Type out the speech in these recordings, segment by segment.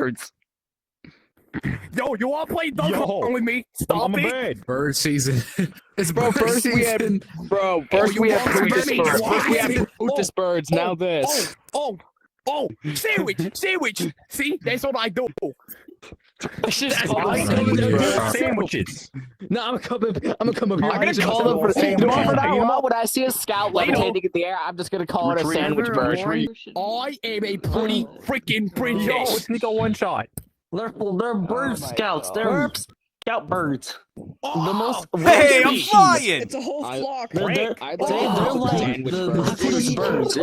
birds. Yo, you all play Duck Hunt with me? Stop it! Bird season. It's Bro, bird first we have, season. bro, first we have Brutus birds. First we have Brutus birds, now this. Oh, sandwich! See, that's what I do. That's just sandwiches. No, I'm gonna come up here. I'm gonna call them for sandwiches. From now on, when I see a scout levitating in the air, I'm just gonna call it a sandwich bird. I am a pretty freaking princess. Yo, sneak a one shot. They're bird scouts. They're scout birds. The most. Hey, I'm flying! It's a whole flock. They're like the birds.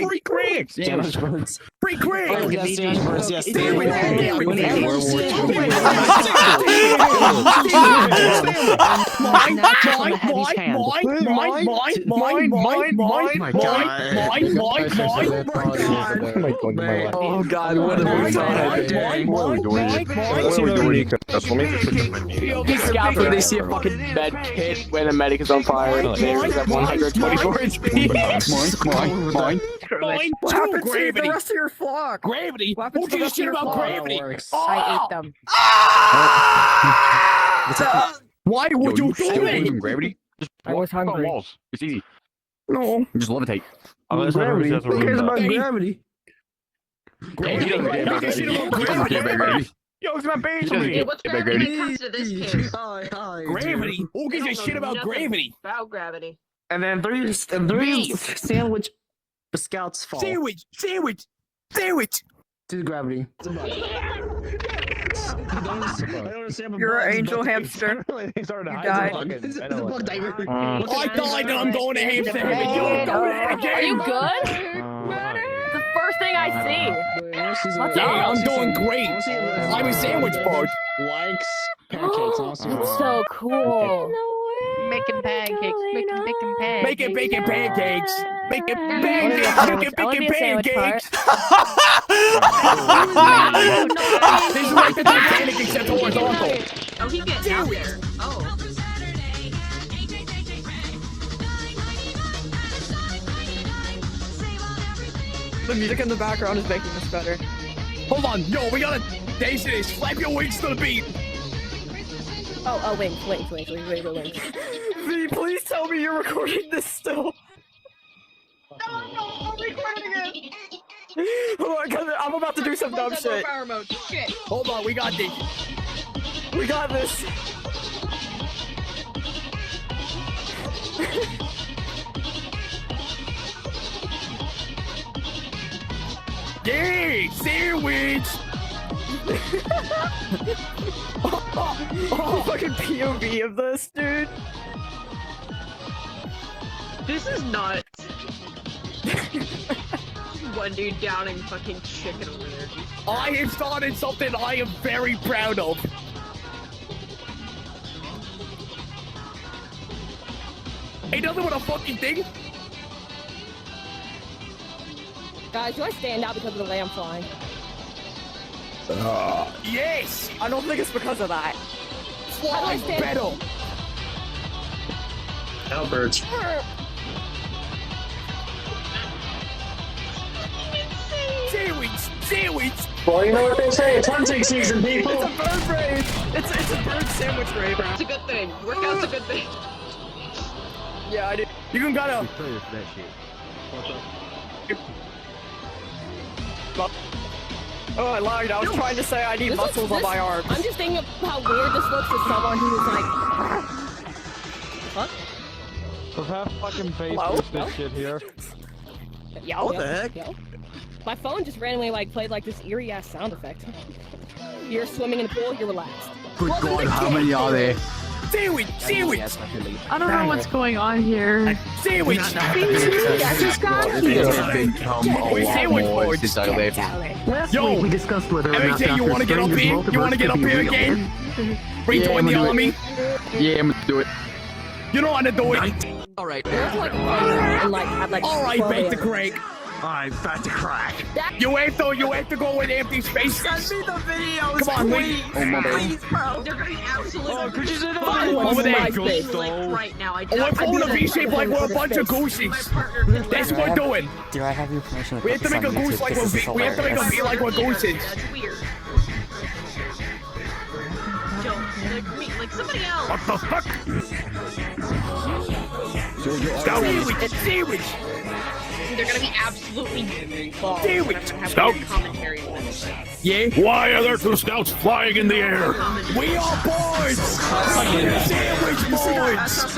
Free Craigs! Sandwich birds. Free Craigs! Yes, sandwich birds. Yes. Oh God, what have we done? These scouts, when they see a fucking med kit when a medic is on fire, they have 124 HP. Mine. What happened to the rest of your flock? Gravity? What happened Who to the gives a rest of shit your about flock? gravity? I ate them. Why would you do that? Gravity? I was hungry. Walls. It's easy. No. Just levitate. Gravity. Who cares about gravity? Gravity. Yo, it's my baby. Hey, what's gravity when it comes to this case? Gravity? Who gives a shit about gravity? About gravity. And then three sandwich scouts fall Sandwich! to gravity. You're an angel hamster. You died. I died and I'm going to hamster heaven. You're going to Are you good? The first thing I see. Yeah, I'm doing great. I'm a sandwich bird. Likes pancakes. Also. That's so cool. Making pancakes. Making bacon pancakes. Making I bacon sandwich pancakes. This is like the Titanic except horizontal. Oh, he gets out there. Oh. The music in the background is making this better. Hold on, yo, we gotta daze this. Flap your wings to the beat. Oh, wings. V, please tell me you're recording this still. No, I'm recording it. Oh my God, I'm about to do some dumb shit. Power mode. Shit. Hold on, we got this. We got this. Yeah, sandwich. Oh, fucking POV of this, dude. This is nuts. One dude downing fucking chicken weird. I have started something I am very proud of. Ain't nothing but a fucking thing. Guys, do I stand out because of the way I'm flying? Yes. I don't think it's because of that. Fly better. Birds. Sandwich. Well, you know what they say, it's hunting season, people. It's a bird raid. It's a bird sandwich raid. It's a good thing. Workout's a good thing. Yeah, I did. You can gotta. Oh, I lied. I was trying to say I need muscles on my arms. I'm just thinking of how weird this looks to someone who's like... What? Have fucking Hello? this shit here. Yo, What the heck? Yo. My phone just randomly like played like this eerie ass sound effect. You're swimming in the pool, you're relaxed. Good God, how many are there? Sandwich. I don't know what's going on here. Sandwich. I just got here. It's become a lot more since I left. Yo, we discussed whether everything you want to get up here? You want to get up here again? Rejoin the army? Yeah, I'm gonna do it. You know how to do it. Alright. And like, had like Alright, 12 back to a.m. Craig. I'm about to crack. You have to go in empty space. Send me the videos, Come on, please. Please, bro. They're gonna be absolutely. Could you say that? Over there. Like right now. We're pulling a V-shape like we're a bunch of goosies. That's what we're doing. Do I have your permission to We have to make a goose like we're we have to make a V like we're gooses. That's weird. Joe, like me, like somebody else. What the fuck? Sandwich. It's sandwich. They're gonna be absolutely Sandwich. Scout. commentary on this. Yeah. Why are there 2 scouts flying in the air? We are boys. Sandwich boys.